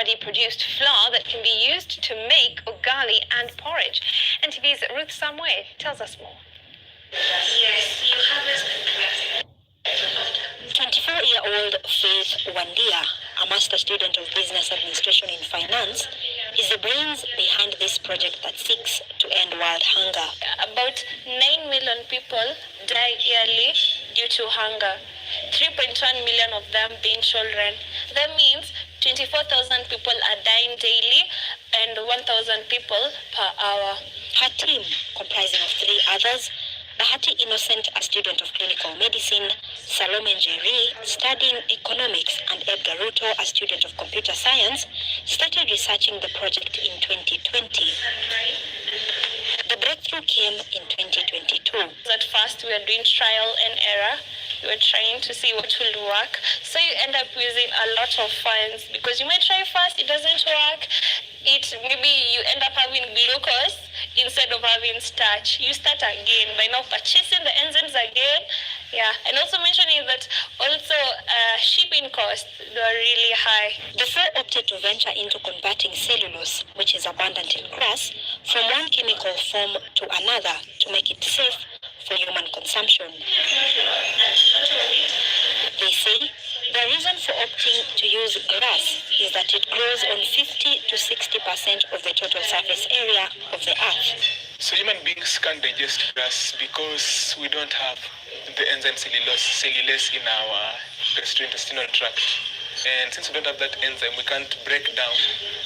paddy-produced flour that can be used to make ugali and porridge. And TV's Ruth Samwe tells us more. Yes, you harvest the 24-year-old Faith Wandia, a master student of business administration in finance, is the brains behind this project that seeks to end world hunger. About 9 million people die yearly due to hunger, 3.1 million of them being children. That means 24,000 people are dying daily and 1,000 people per hour. Her team, comprising of 3 others, Bahati Innocent, a student of clinical medicine, Salome Njeri, studying economics, and Edgar Ruto, a student of computer science, started researching the project in 2020. The breakthrough came in 2022. At first, we were doing trial and error. We were trying to see what will work. So you end up using a lot of funds because you might try first, it doesn't work. Maybe you end up having glucose instead of having starch. You start again by now purchasing the enzymes again. Yeah, and also mentioning that also shipping costs are really high. The four opted to venture into converting cellulose, which is abundant in grass, from one chemical form to another to make it safe for human consumption. They say the reason for opting to use grass is that it grows on 50 to 60% of the total surface area of the earth. So human beings can't digest grass because we don't have the enzyme cellulase in our gastrointestinal tract. And since we don't have that enzyme, we can't break down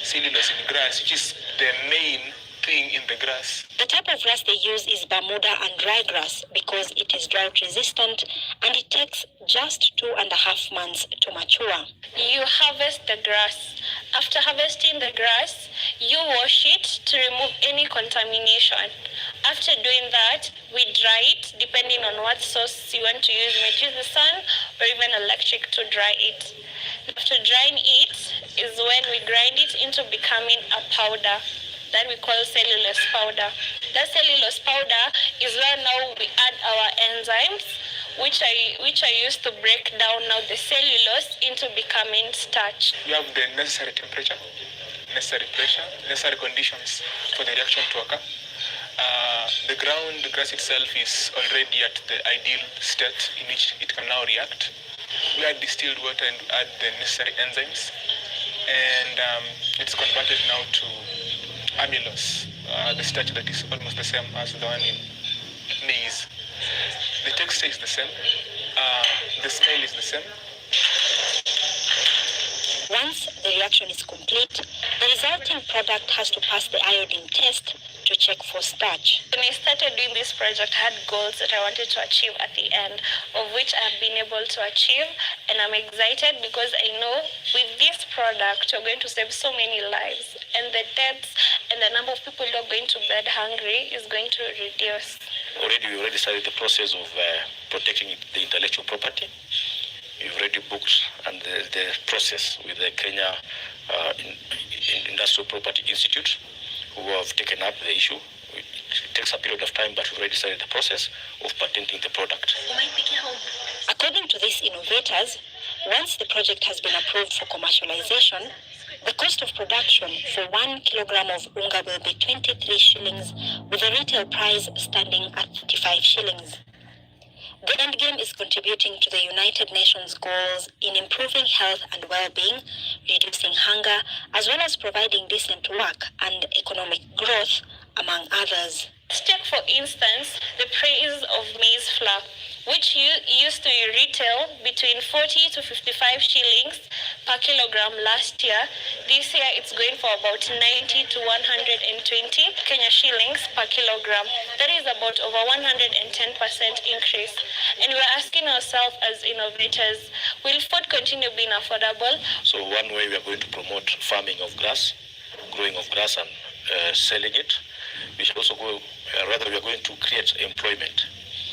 cellulose in grass, which is the main thing in the grass. The type of grass they use is Bermuda and ryegrass because it is drought resistant and it takes just 2.5 months to mature. You harvest the grass. After harvesting the grass, you wash it to remove any contamination. After doing that, we dry it depending on what source you want to use. You might use the sun or even electric to dry it. After drying it is when we grind it into becoming a powder that we call cellulose powder. That cellulose powder is where now we add our enzymes, which are used to break down now the cellulose into becoming starch. We have the necessary temperature, necessary pressure, necessary conditions for the reaction to occur. The grass itself is already at the ideal state in which it can now react. We add distilled water and add the necessary enzymes, and it's converted now to amylose, the starch that is almost the same as the one in maize. The texture is the same, the smell is the same. Once the reaction is complete, the resulting product has to pass the iodine test to check for starch. When I started doing this project, I had goals that I wanted to achieve at the end, of which I have been able to achieve, and I'm excited because I know with this product, we're going to save so many lives, and the deaths and the number of people who are going to bed hungry is going to reduce. We already started the process of protecting the intellectual property. We've already booked and the process with the Kenya Industrial Property Institute, who have taken up the issue. It takes a period of time, but we've already started the process of patenting the product. According to these innovators, once the project has been approved for commercialization, the cost of production for 1 kilogram of unga will be 23 shillings, with the retail price standing at 35 shillings. The endgame is contributing to the United Nations goals in improving health and well-being, reducing hunger, as well as providing decent work and economic growth, among others. Let's take, for instance, the price of maize flour, which used to retail between 40 to 55 shillings per kilogram last year. This year, it's going for about 90 to 120 Kenya shillings per kilogram. That is about over 110% increase. And we're asking ourselves as innovators, will food continue being affordable? So one way we are going to promote farming of grass, growing of grass and selling it. We should also we are going to create employment.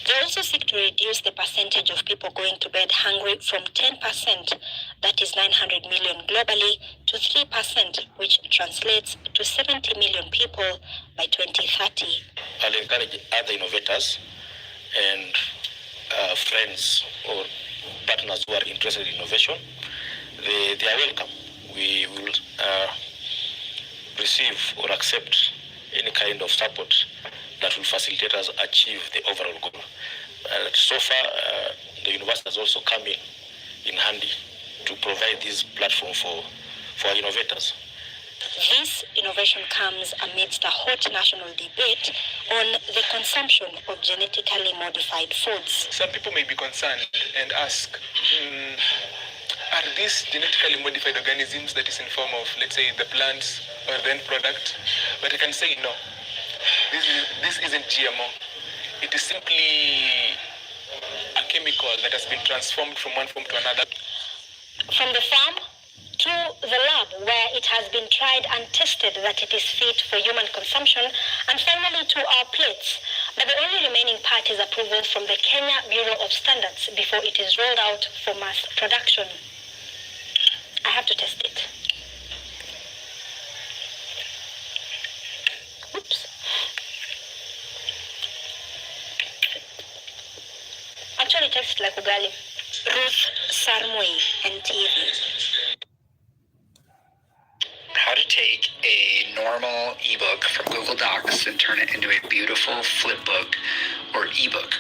They also seek to reduce the percentage of people going to bed hungry from 10%, that is 900 million globally, to 3%, which translates to 70 million people by 2030. I'll encourage other innovators and friends or partners who are interested in innovation. They are welcome. We will receive or accept any kind of support that will facilitate us achieve the overall goal. So far, the university has also come in handy to provide this platform for our innovators. This innovation comes amidst a hot national debate on the consumption of genetically modified foods. Some people may be concerned and ask, are these genetically modified organisms that is in form of, let's say, the plants or the end product? But I can say no. This isn't GMO. It is simply a chemical that has been transformed from one form to another. From the farm to the lab, where it has been tried and tested that it is fit for human consumption, and finally to our plates. But the only remaining part is approval from the Kenya Bureau of Standards before it is rolled out for mass production. I have to test it. Oops. Actually, it tastes like ugali. Ruth Sarmui, NTV. How to take a normal ebook from Google Docs and turn it into a beautiful flip book or ebook.